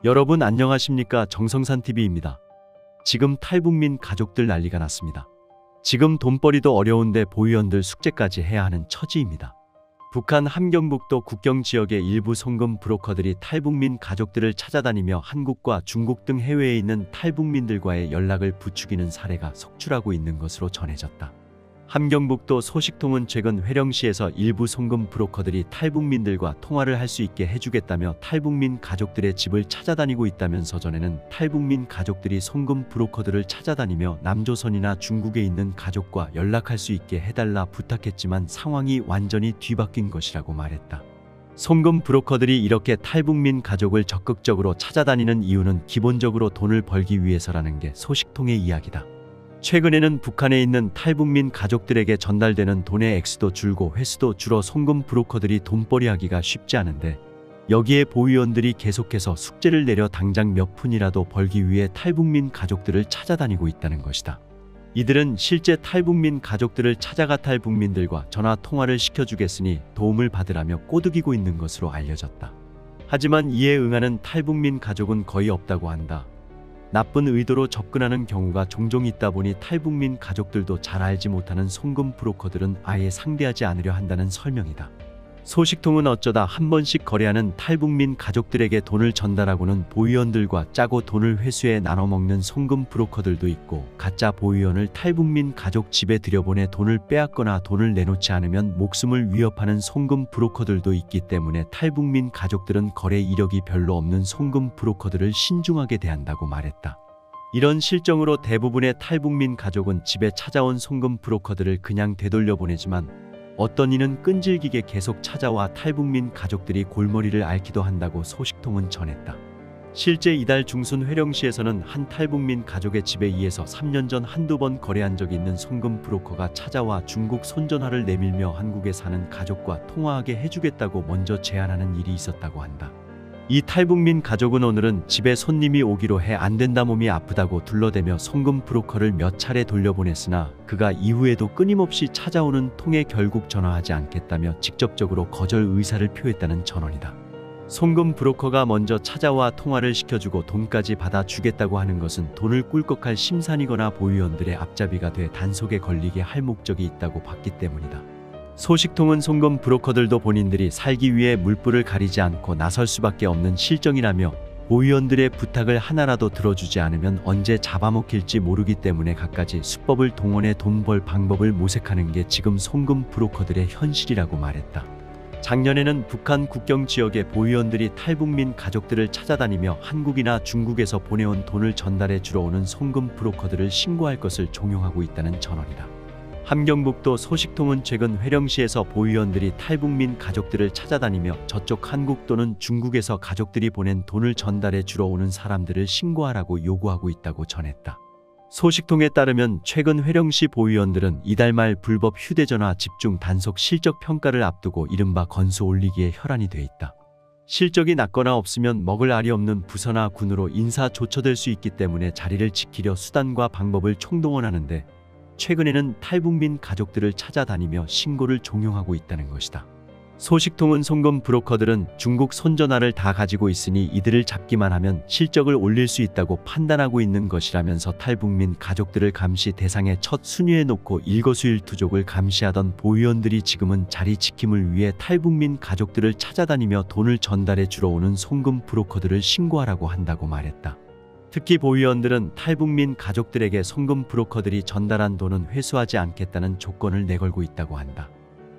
여러분 안녕하십니까? 정성산TV입니다. 지금 탈북민 가족들 난리가 났습니다. 지금 돈벌이도 어려운데 보위원들 숙제까지 해야 하는 처지입니다. 북한 함경북도 국경 지역의 일부 송금 브로커들이 탈북민 가족들을 찾아다니며 한국과 중국 등 해외에 있는 탈북민들과의 연락을 부추기는 사례가 속출하고 있는 것으로 전해졌다. 함경북도 소식통은 최근 회령시에서 일부 송금 브로커들이 탈북민들과 통화를 할 수 있게 해주겠다며 탈북민 가족들의 집을 찾아다니고 있다면서, 전에는 탈북민 가족들이 송금 브로커들을 찾아다니며 남조선이나 중국에 있는 가족과 연락할 수 있게 해달라 부탁했지만 상황이 완전히 뒤바뀐 것이라고 말했다. 송금 브로커들이 이렇게 탈북민 가족을 적극적으로 찾아다니는 이유는 기본적으로 돈을 벌기 위해서라는 게 소식통의 이야기다. 최근에는 북한에 있는 탈북민 가족들에게 전달되는 돈의 액수도 줄고 횟수도 줄어 송금 브로커들이 돈벌이하기가 쉽지 않은데, 여기에 보위원들이 계속해서 숙제를 내려 당장 몇 푼이라도 벌기 위해 탈북민 가족들을 찾아다니고 있다는 것이다. 이들은 실제 탈북민 가족들을 찾아가 탈북민들과 전화 통화를 시켜주겠으니 도움을 받으라며 꼬드기고 있는 것으로 알려졌다. 하지만 이에 응하는 탈북민 가족은 거의 없다고 한다. 나쁜 의도로 접근하는 경우가 종종 있다 보니 탈북민 가족들도 잘 알지 못하는 송금 브로커들은 아예 상대하지 않으려 한다는 설명이다. 소식통은 어쩌다 한 번씩 거래하는 탈북민 가족들에게 돈을 전달하고는 보위원들과 짜고 돈을 회수해 나눠먹는 송금 브로커들도 있고, 가짜 보위원을 탈북민 가족 집에 들여보내 돈을 빼앗거나 돈을 내놓지 않으면 목숨을 위협하는 송금 브로커들도 있기 때문에 탈북민 가족들은 거래 이력이 별로 없는 송금 브로커들을 신중하게 대한다고 말했다. 이런 실정으로 대부분의 탈북민 가족은 집에 찾아온 송금 브로커들을 그냥 되돌려 보내지만, 어떤 이는 끈질기게 계속 찾아와 탈북민 가족들이 골머리를 앓기도 한다고 소식통은 전했다. 실제 이달 중순 회령시에서는 한 탈북민 가족의 집에 2에서 3년 전 한두 번 거래한 적이 있는 송금 브로커가 찾아와 중국 손전화를 내밀며 한국에 사는 가족과 통화하게 해주겠다고 먼저 제안하는 일이 있었다고 한다. 이 탈북민 가족은 오늘은 집에 손님이 오기로 해 안된다, 몸이 아프다고 둘러대며 송금 브로커를 몇 차례 돌려보냈으나 그가 이후에도 끊임없이 찾아오는 통에 결국 전화하지 않겠다며 직접적으로 거절 의사를 표했다는 전언이다. 송금 브로커가 먼저 찾아와 통화를 시켜주고 돈까지 받아주겠다고 하는 것은 돈을 꿀꺽할 심산이거나 보위원들의 앞잡이가 돼 단속에 걸리게 할 목적이 있다고 봤기 때문이다. 소식통은 송금 브로커들도 본인들이 살기 위해 물불을 가리지 않고 나설 수밖에 없는 실정이라며, 보위원들의 부탁을 하나라도 들어주지 않으면 언제 잡아먹힐지 모르기 때문에 갖가지 수법을 동원해 돈 벌 방법을 모색하는 게 지금 송금 브로커들의 현실이라고 말했다. 작년에는 북한 국경 지역의 보위원들이 탈북민 가족들을 찾아다니며 한국이나 중국에서 보내온 돈을 전달해 주러 오는 송금 브로커들을 신고할 것을 종용하고 있다는 전언이다. 함경북도 소식통은 최근 회령시에서 보위원들이 탈북민 가족들을 찾아다니며 저쪽 한국 또는 중국에서 가족들이 보낸 돈을 전달해 주러 오는 사람들을 신고하라고 요구하고 있다고 전했다. 소식통에 따르면 최근 회령시 보위원들은 이달 말 불법 휴대전화 집중 단속 실적 평가를 앞두고 이른바 건수 올리기에 혈안이 돼 있다. 실적이 낮거나 없으면 먹을 알이 없는 부서나 군으로 인사 조처될 수 있기 때문에 자리를 지키려 수단과 방법을 총동원하는데, 최근에는 탈북민 가족들을 찾아다니며 신고를 종용하고 있다는 것이다. 소식통은 송금 브로커들은 중국 손전화를 다 가지고 있으니 이들을 잡기만 하면 실적을 올릴 수 있다고 판단하고 있는 것이라면서, 탈북민 가족들을 감시 대상의 첫 순위에 놓고 일거수일투족을 감시하던 보위원들이 지금은 자리 지킴을 위해 탈북민 가족들을 찾아다니며 돈을 전달해 주러 오는 송금 브로커들을 신고하라고 한다고 말했다. 특히 보위원들은 탈북민 가족들에게 송금 브로커들이 전달한 돈은 회수하지 않겠다는 조건을 내걸고 있다고 한다.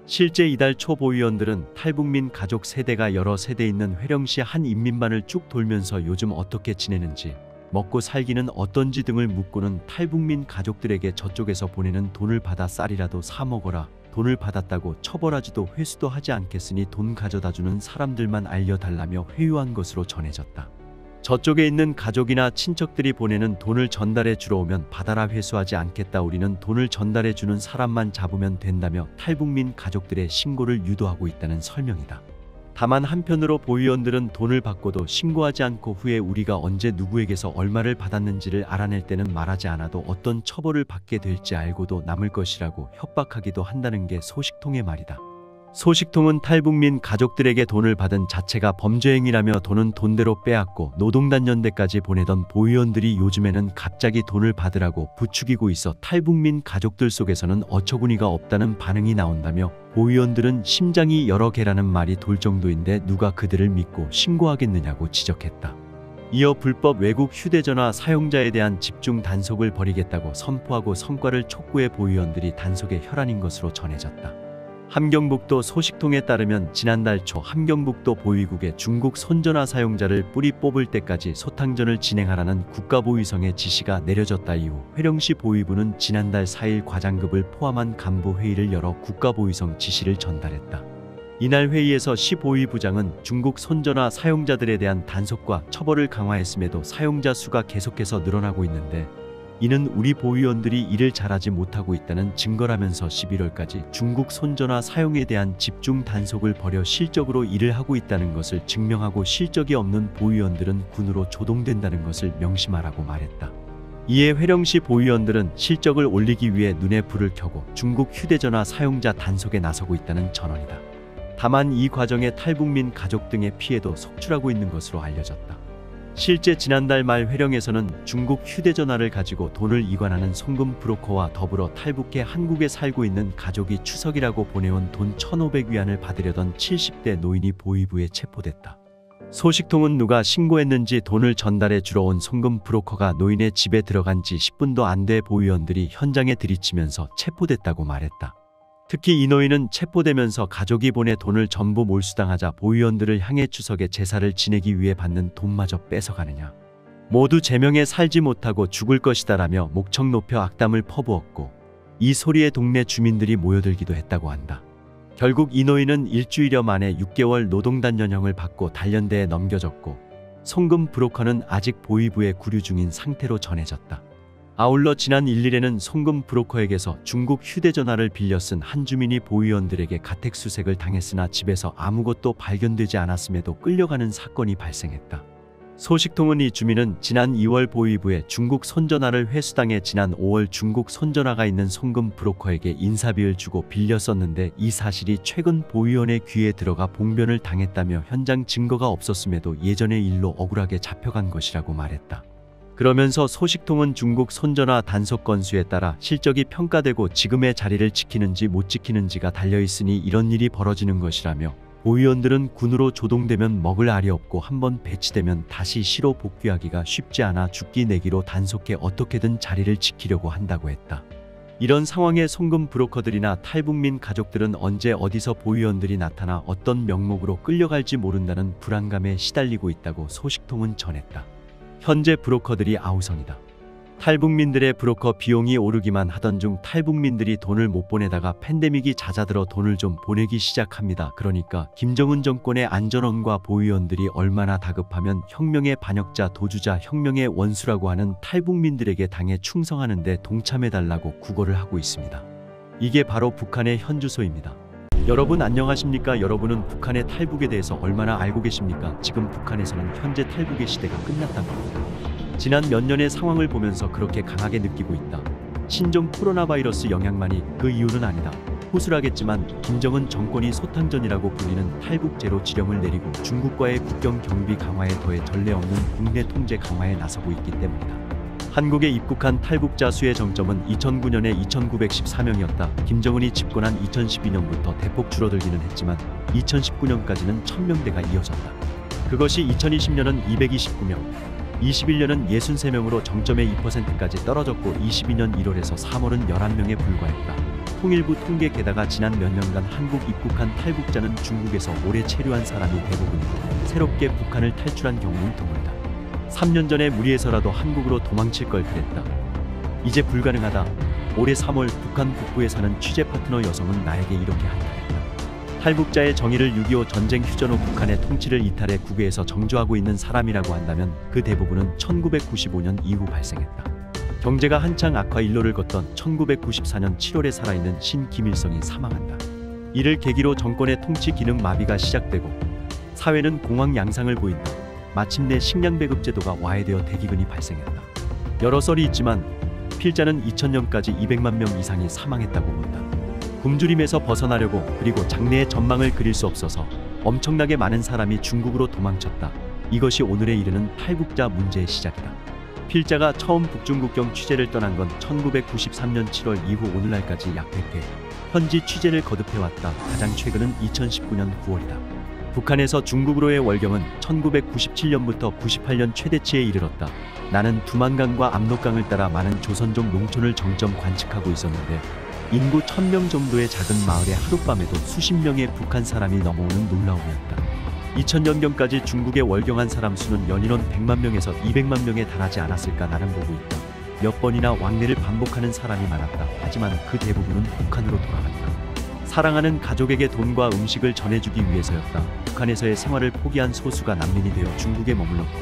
실제 이달 초 보위원들은 탈북민 가족 세대가 여러 세대 있는 회령시 한 인민반을 쭉 돌면서 요즘 어떻게 지내는지, 먹고 살기는 어떤지 등을 묻고는 탈북민 가족들에게 저쪽에서 보내는 돈을 받아 쌀이라도 사 먹어라, 돈을 받았다고 처벌하지도 회수도 하지 않겠으니 돈 가져다주는 사람들만 알려달라며 회유한 것으로 전해졌다. 저쪽에 있는 가족이나 친척들이 보내는 돈을 전달해 주러 오면 받아라, 회수하지 않겠다, 우리는 돈을 전달해 주는 사람만 잡으면 된다며 탈북민 가족들의 신고를 유도하고 있다는 설명이다. 다만 한편으로 보위원들은 돈을 받고도 신고하지 않고 후에 우리가 언제 누구에게서 얼마를 받았는지를 알아낼 때는 말하지 않아도 어떤 처벌을 받게 될지 알고도 남을 것이라고 협박하기도 한다는 게 소식통의 말이다. 소식통은 탈북민 가족들에게 돈을 받은 자체가 범죄 행위라며 돈은 돈대로 빼앗고 노동단연대까지 보내던 보위원들이 요즘에는 갑자기 돈을 받으라고 부추기고 있어 탈북민 가족들 속에서는 어처구니가 없다는 반응이 나온다며 보위원들은 심장이 여러 개라는 말이 돌 정도인데 누가 그들을 믿고 신고하겠느냐고 지적했다. 이어 불법 외국 휴대전화 사용자에 대한 집중 단속을 벌이겠다고 선포하고 성과를 촉구해 보위원들이 단속에 혈안인 것으로 전해졌다. 함경북도 소식통에 따르면 지난달 초 함경북도 보위국에 중국 손전화 사용자를 뿌리 뽑을 때까지 소탕전을 진행하라는 국가보위성의 지시가 내려졌다. 이후 회령시 보위부는 지난달 4일 과장급을 포함한 간부회의를 열어 국가보위성 지시를 전달했다. 이날 회의에서 시 보위부장은 중국 손전화 사용자들에 대한 단속과 처벌을 강화했음에도 사용자 수가 계속해서 늘어나고 있는데 이는 우리 보위원들이 일을 잘하지 못하고 있다는 증거라면서 11월까지 중국 손전화 사용에 대한 집중 단속을 벌여 실적으로 일을 하고 있다는 것을 증명하고 실적이 없는 보위원들은 군으로 조동된다는 것을 명심하라고 말했다. 이에 회령시 보위원들은 실적을 올리기 위해 눈에 불을 켜고 중국 휴대전화 사용자 단속에 나서고 있다는 전언이다. 다만 이 과정에 탈북민 가족 등의 피해도 속출하고 있는 것으로 알려졌다. 실제 지난달 말 회령에서는 중국 휴대전화를 가지고 돈을 이관하는 송금 브로커와 더불어 탈북해 한국에 살고 있는 가족이 추석이라고 보내온 돈 1,500위안을 받으려던 70대 노인이 보위부에 체포됐다. 소식통은 누가 신고했는지 돈을 전달해 주러 온 송금 브로커가 노인의 집에 들어간 지 10분도 안 돼 보위원들이 현장에 들이치면서 체포됐다고 말했다. 특히 이 노인은 체포되면서 가족이 보내 돈을 전부 몰수당하자 보위원들을 향해 추석에 제사를 지내기 위해 받는 돈마저 뺏어가느냐. 모두 제명에 살지 못하고 죽을 것이다라며 목청 높여 악담을 퍼부었고 이 소리에 동네 주민들이 모여들기도 했다고 한다. 결국 이 노인은 일주일여 만에 6개월 노동단련형을 받고 단련대에 넘겨졌고 송금 브로커는 아직 보위부에 구류 중인 상태로 전해졌다. 아울러 지난 1일에는 송금 브로커에게서 중국 휴대전화를 빌려 쓴 한 주민이 보위원들에게 가택수색을 당했으나 집에서 아무것도 발견되지 않았음에도 끌려가는 사건이 발생했다. 소식통은 이 주민은 지난 2월 보위부에 중국 손전화를 회수당해 지난 5월 중국 손전화가 있는 송금 브로커에게 인사비를 주고 빌려 썼는데 이 사실이 최근 보위원의 귀에 들어가 봉변을 당했다며 현장 증거가 없었음에도 예전의 일로 억울하게 잡혀간 것이라고 말했다. 그러면서 소식통은 중국 손전화 단속 건수에 따라 실적이 평가되고 지금의 자리를 지키는지 못 지키는지가 달려있으니 이런 일이 벌어지는 것이라며 보위원들은 군으로 조동되면 먹을 알이 없고 한번 배치되면 다시 시로 복귀하기가 쉽지 않아 죽기 내기로 단속해 어떻게든 자리를 지키려고 한다고 했다. 이런 상황에 송금 브로커들이나 탈북민 가족들은 언제 어디서 보위원들이 나타나 어떤 명목으로 끌려갈지 모른다는 불안감에 시달리고 있다고 소식통은 전했다. 현재 브로커들이 아우성이다. 탈북민들의 브로커 비용이 오르기만 하던 중 탈북민들이 돈을 못 보내다가 팬데믹이 잦아들어 돈을 좀 보내기 시작합니다. 그러니까 김정은 정권의 안전원과 보위원들이 얼마나 다급하면 혁명의 반역자 도주자 혁명의 원수라고 하는 탈북민들에게 당해 충성하는데 동참해달라고 구걸을 하고 있습니다. 이게 바로 북한의 현주소입니다. 여러분 안녕하십니까? 여러분은 북한의 탈북에 대해서 얼마나 알고 계십니까? 지금 북한에서는 현재 탈북의 시대가 끝났다고 합니다. 지난 몇 년의 상황을 보면서 그렇게 강하게 느끼고 있다. 신종 코로나 바이러스 영향만이 그 이유는 아니다. 호술하겠지만 김정은 정권이 소탕전이라고 불리는 탈북 제로 지령을 내리고 중국과의 국경 경비 강화에 더해 전례 없는 국내 통제 강화에 나서고 있기 때문이다. 한국에 입국한 탈북자 수의 정점은 2009년에 2,914명이었다. 김정은이 집권한 2012년부터 대폭 줄어들기는 했지만 2019년까지는 1,000명대가 이어졌다. 그것이 2020년은 229명, 21년은 63명으로 정점의 2%까지 떨어졌고 22년 1월에서 3월은 11명에 불과했다. 통일부 통계 게다가 지난 몇 년간 한국 입국한 탈북자는 중국에서 오래 체류한 사람이 대부분이고 새롭게 북한을 탈출한 경우는 드물다. 3년 전에 무리해서라도 한국으로 도망칠 걸 그랬다. 이제 불가능하다. 올해 3월 북한 북부에 사는 취재 파트너 여성은 나에게 이렇게 한탄했다. 탈북자의 정의를 6.25 전쟁 휴전 후 북한의 통치를 이탈해 국외에서 정주하고 있는 사람이라고 한다면 그 대부분은 1995년 이후 발생했다. 경제가 한창 악화 일로를 걷던 1994년 7월에 살아있는 신 김일성이 사망한다. 이를 계기로 정권의 통치 기능 마비가 시작되고 사회는 공황 양상을 보인다. 마침내 식량 배급 제도가 와해되어 대기근이 발생했다. 여러 썰이 있지만 필자는 2000년까지 200만 명 이상이 사망했다고 본다. 굶주림에서 벗어나려고 그리고 장래의 전망을 그릴 수 없어서 엄청나게 많은 사람이 중국으로 도망쳤다. 이것이 오늘에 이르는 탈북자 문제의 시작이다. 필자가 처음 북중국경 취재를 떠난 건 1993년 7월 이후 오늘날까지 약 100회 현지 취재를 거듭해왔다. 가장 최근은 2019년 9월이다. 북한에서 중국으로의 월경은 1997년부터 98년 최대치에 이르렀다. 나는 두만강과 압록강을 따라 많은 조선족 농촌을 정점 관측하고 있었는데 인구 1000명 정도의 작은 마을에 하룻밤에도 수십 명의 북한 사람이 넘어오는 놀라움이었다. 2000년경까지 중국에 월경한 사람 수는 연인원 100만 명에서 200만 명에 달하지 않았을까. 나는 보고 있다. 몇 번이나 왕래를 반복하는 사람이 많았다. 하지만 그 대부분은 북한으로 돌아갔다. 사랑하는 가족에게 돈과 음식을 전해주기 위해서였다. 북한에서의 생활을 포기한 소수가 난민이 되어 중국에 머물렀고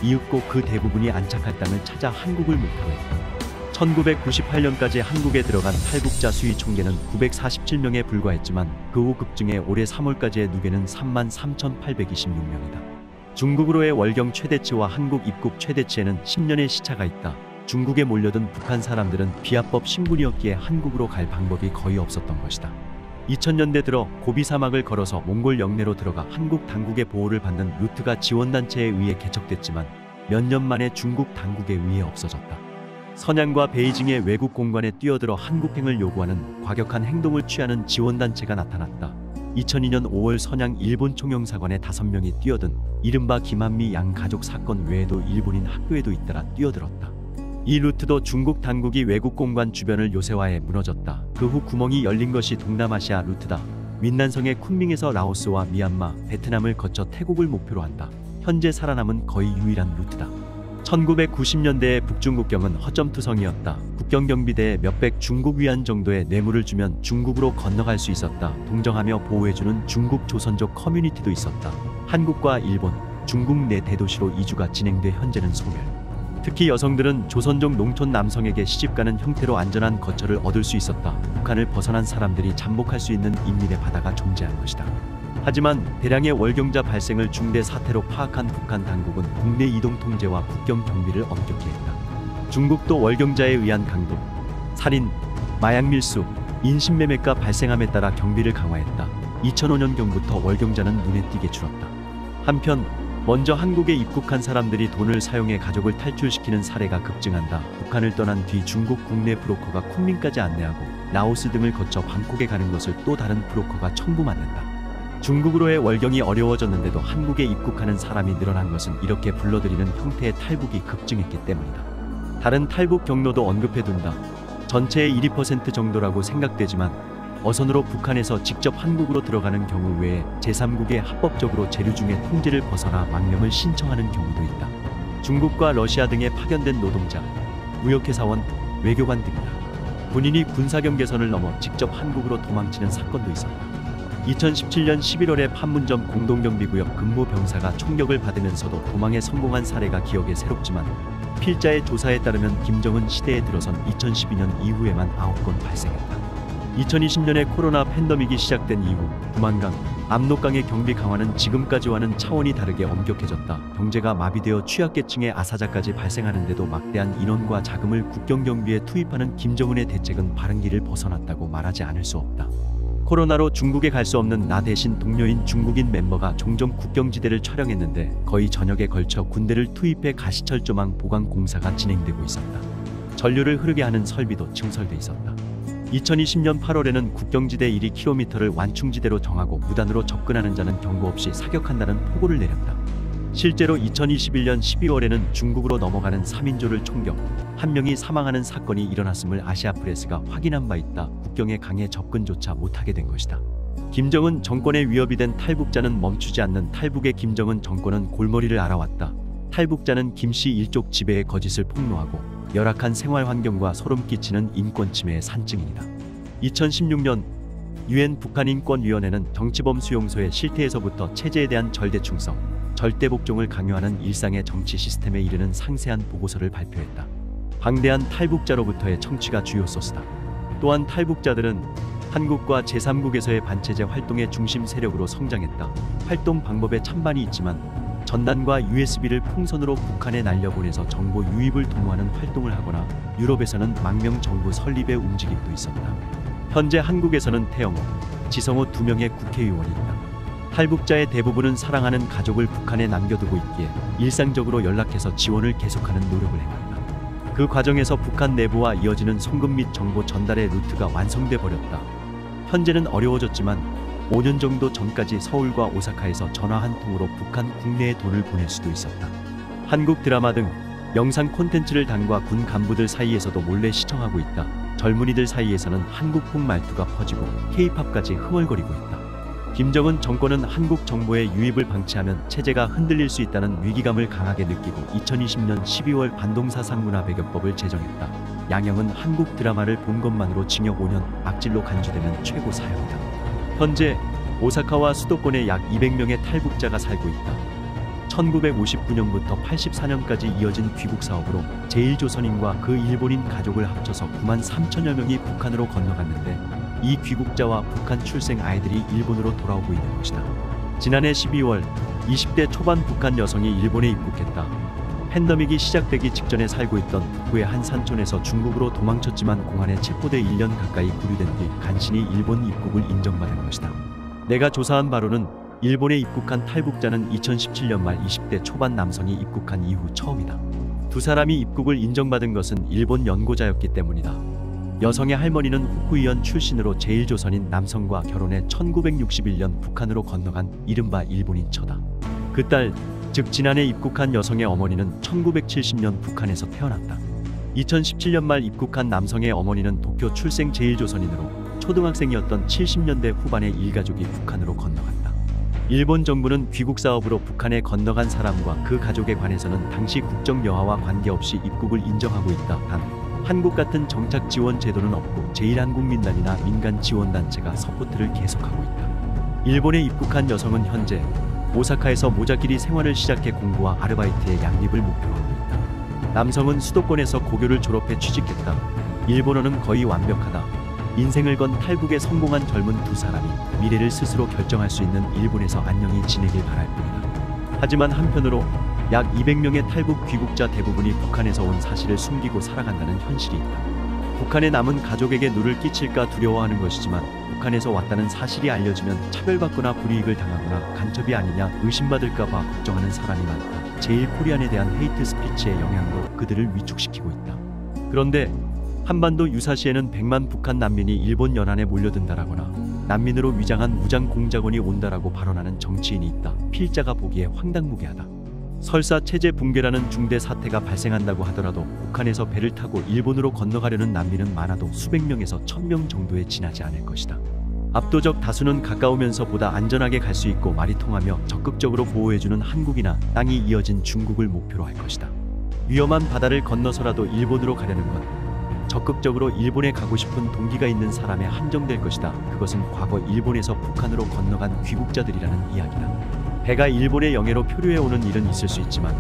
이윽고 그 대부분이 안착할 땅을 찾아 한국을 목표로 했다. 1998년까지 한국에 들어간 탈북자 수의 총계는 947명에 불과했지만 그 후 급증해 올해 3월까지의 누계는 33,826명이다. 중국으로의 월경 최대치와 한국 입국 최대치에는 10년의 시차가 있다. 중국에 몰려든 북한 사람들은 비합법 신분이었기에 한국으로 갈 방법이 거의 없었던 것이다. 2000년대 들어 고비 사막을 걸어서 몽골 영내로 들어가 한국 당국의 보호를 받는 루트가 지원단체에 의해 개척됐지만 몇 년 만에 중국 당국에 의해 없어졌다. 선양과 베이징의 외국 공관에 뛰어들어 한국행을 요구하는 과격한 행동을 취하는 지원단체가 나타났다. 2002년 5월 선양 일본 총영사관에 5명이 뛰어든 이른바 김한미 양 가족 사건 외에도 일본인 학교에도 잇따라 뛰어들었다. 이 루트도 중국 당국이 외국 공관 주변을 요새화해 무너졌다. 그 후 구멍이 열린 것이 동남아시아 루트다. 윈난성의 쿤밍에서 라오스와 미얀마, 베트남을 거쳐 태국을 목표로 한다. 현재 살아남은 거의 유일한 루트다. 1990년대의 북중국경은 허점투성이었다. 국경경비대에 몇백 중국 위안 정도의 뇌물을 주면 중국으로 건너갈 수 있었다. 동정하며 보호해주는 중국 조선족 커뮤니티도 있었다. 한국과 일본, 중국 내 대도시로 이주가 진행돼 현재는 소멸. 특히 여성들은 조선족 농촌 남성에게 시집가는 형태로 안전한 거처를 얻을 수 있었다. 북한을 벗어난 사람들이 잠복할 수 있는 인민의 바다가 존재한 것이다. 하지만 대량의 월경자 발생을 중대 사태로 파악한 북한 당국은 국내 이동 통제와 국경 경비를 엄격히 했다. 중국도 월경자에 의한 강도, 살인, 마약 밀수, 인신매매가 발생함에 따라 경비를 강화했다. 2005년경부터 월경자는 눈에 띄게 줄었다. 한편 먼저 한국에 입국한 사람들이 돈을 사용해 가족을 탈출시키는 사례가 급증한다. 북한을 떠난 뒤 중국 국내 브로커가 쿤밍까지 안내하고 라오스 등을 거쳐 방콕에 가는 것을 또 다른 브로커가 청부 맡는다. 중국으로의 월경이 어려워졌는데도 한국에 입국하는 사람이 늘어난 것은 이렇게 불러들이는 형태의 탈북이 급증했기 때문이다. 다른 탈북 경로도 언급해둔다. 전체의 12% 정도라고 생각되지만 어선으로 북한에서 직접 한국으로 들어가는 경우 외에 제3국의 합법적으로 제류 중에 통제를 벗어나 망명을 신청하는 경우도 있다. 중국과 러시아 등에 파견된 노동자, 무역회사원, 외교관 등이다. 군인이 군사경계선을 넘어 직접 한국으로 도망치는 사건도 있었다. 2017년 11월에 판문점 공동경비구역 근무 병사가 총격을 받으면서도 도망에 성공한 사례가 기억에 새롭지만 필자의 조사에 따르면 김정은 시대에 들어선 2012년 이후에만 9건 발생했다. 2020년에 코로나 팬데믹이 시작된 이후 두만강, 압록강의 경비 강화는 지금까지와는 차원이 다르게 엄격해졌다. 경제가 마비되어 취약계층의 아사자까지 발생하는데도 막대한 인원과 자금을 국경경비에 투입하는 김정은의 대책은 바른 길을 벗어났다고 말하지 않을 수 없다. 코로나로 중국에 갈 수 없는 나 대신 동료인 중국인 멤버가 종종 국경지대를 촬영했는데 거의 전역에 걸쳐 군대를 투입해 가시철조망 보강 공사가 진행되고 있었다. 전류를 흐르게 하는 설비도 증설돼 있었다. 2020년 8월에는 국경지대 1km를 완충지대로 정하고 무단으로 접근하는 자는 경고 없이 사격한다는 포고를 내렸다. 실제로 2021년 12월에는 중국으로 넘어가는 3인조를 총격, 1명이 사망하는 사건이 일어났음을 아시아프레스가 확인한 바 있다. 국경에 강에 접근조차 못하게 된 것이다. 김정은 정권의 위협이 된 탈북자는 멈추지 않는 탈북의 김정은 정권은 골머리를 앓아왔다. 탈북자는 김씨 일족 지배의 거짓을 폭로하고 열악한 생활 환경과 소름 끼치는 인권 침해의 산증인이다. 2016년 UN 북한인권위원회는 정치범 수용소의 실태에서부터 체제에 대한 절대충성, 절대복종을 강요하는 일상의 정치 시스템에 이르는 상세한 보고서를 발표했다. 방대한 탈북자로부터의 청취가 주요 소스다. 또한 탈북자들은 한국과 제3국에서의 반체제 활동의 중심 세력으로 성장했다. 활동 방법에 찬반이 있지만 전단과 USB를 풍선으로 북한에 날려보내서 정보 유입을 도모하는 활동을 하거나 유럽에서는 망명 정부 설립의 움직임도 있었다. 현재 한국에서는 태영호, 지성호 두 명의 국회의원이 있다. 탈북자의 대부분은 사랑하는 가족을 북한에 남겨두고 있기에 일상적으로 연락해서 지원을 계속하는 노력을 해왔다. 그 과정에서 북한 내부와 이어지는 송금 및 정보 전달의 루트가 완성돼 버렸다. 현재는 어려워졌지만 5년 정도 전까지 서울과 오사카에서 전화 한 통으로 북한 국내에 돈을 보낼 수도 있었다. 한국 드라마 등 영상 콘텐츠를 당과 군 간부들 사이에서도 몰래 시청하고 있다. 젊은이들 사이에서는 한국풍 말투가 퍼지고 K-팝까지 흥얼거리고 있다. 김정은 정권은 한국 정보의 유입을 방치하면 체제가 흔들릴 수 있다는 위기감을 강하게 느끼고 2020년 12월 반동사 상문화배격법을 제정했다. 양형은 한국 드라마를 본 것만으로 징역 5년, 악질로 간주되면 최고 사형이다. 현재 오사카와 수도권에 약 200명의 탈북자가 살고 있다. 1959년부터 84년까지 이어진 귀국 사업으로 제1조선인과 그 일본인 가족을 합쳐서 9만 3천여 명이 북한으로 건너갔는데 이 귀국자와 북한 출생 아이들이 일본으로 돌아오고 있는 것이다. 지난해 12월 20대 초반 북한 여성이 일본에 입국했다. 팬데믹이 시작되기 직전에 살고 있던 북부의 한 산촌에서 중국으로 도망쳤지만 공안에 체포돼 1년 가까이 구류된 뒤 간신히 일본 입국을 인정받은 것이다. 내가 조사한 바로는 일본에 입국한 탈북자는 2017년 말 20대 초반 남성이 입국한 이후 처음이다. 두 사람이 입국을 인정받은 것은 일본 연고자였기 때문이다. 여성의 할머니는 후쿠이현 출신으로 제1조선인 남성과 결혼해 1961년 북한으로 건너간 이른바 일본인 처다. 그 딸, 즉 지난해 입국한 여성의 어머니는 1970년 북한에서 태어났다. 2017년 말 입국한 남성의 어머니는 도쿄 출생 제1조선인으로 초등학생이었던 70년대 후반에 일가족이 북한으로 건너갔다. 일본 정부는 귀국 사업으로 북한에 건너간 사람과 그 가족에 관해서는 당시 국정 여하와 관계없이 입국을 인정하고 있다. 단 한국 같은 정착 지원 제도는 없고 제1한국민단이나 민간 지원단체가 서포트를 계속하고 있다. 일본에 입국한 여성은 현재 오사카에서 모자끼리 생활을 시작해 공부와 아르바이트의 양립을 목표로 하고 있다. 남성은 수도권에서 고교를 졸업해 취직했다. 일본어는 거의 완벽하다. 인생을 건 탈북에 성공한 젊은 두 사람이 미래를 스스로 결정할 수 있는 일본에서 안녕히 지내길 바랄 뿐이다. 하지만 한편으로 약 200명의 탈북 귀국자 대부분이 북한에서 온 사실을 숨기고 살아간다는 현실이 있다. 북한에 남은 가족에게 누를 끼칠까 두려워하는 것이지만 북한에서 왔다는 사실이 알려지면 차별받거나 불이익을 당하거나 간첩이 아니냐 의심받을까봐 걱정하는 사람이 많다. 제1코리안에 대한 헤이트 스피치의 영향도 그들을 위축시키고 있다. 그런데 한반도 유사시에는 100만 북한 난민이 일본 연안에 몰려든다라거나 난민으로 위장한 무장 공작원이 온다라고 발언하는 정치인이 있다. 필자가 보기에 황당무계하다. 설사 체제 붕괴라는 중대 사태가 발생한다고 하더라도 북한에서 배를 타고 일본으로 건너가려는 난민은 많아도 수백 명에서 1000명 정도에 지나지 않을 것이다. 압도적 다수는 가까우면서 보다 안전하게 갈 수 있고 말이 통하며 적극적으로 보호해주는 한국이나 땅이 이어진 중국을 목표로 할 것이다. 위험한 바다를 건너서라도 일본으로 가려는 것, 적극적으로 일본에 가고 싶은 동기가 있는 사람에 한정될 것이다. 그것은 과거 일본에서 북한으로 건너간 귀국자들이라는 이야기다. 배가 일본의 영해로 표류해오는 일은 있을 수 있지만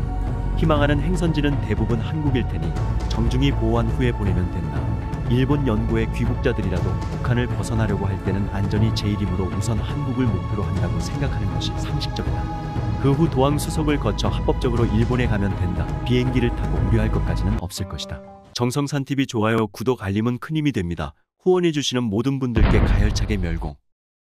희망하는 행선지는 대부분 한국일 테니 정중히 보호한 후에 보내면 된다. 일본 연고의 귀국자들이라도 북한을 벗어나려고 할 때는 안전이 제일이므로 우선 한국을 목표로 한다고 생각하는 것이 상식적이다. 그 후 도항 수속을 거쳐 합법적으로 일본에 가면 된다. 비행기를 타고 우려할 것까지는 없을 것이다. 정성산TV 좋아요, 구독, 알림은 큰 힘이 됩니다. 후원해주시는 모든 분들께 가열차게 멸공.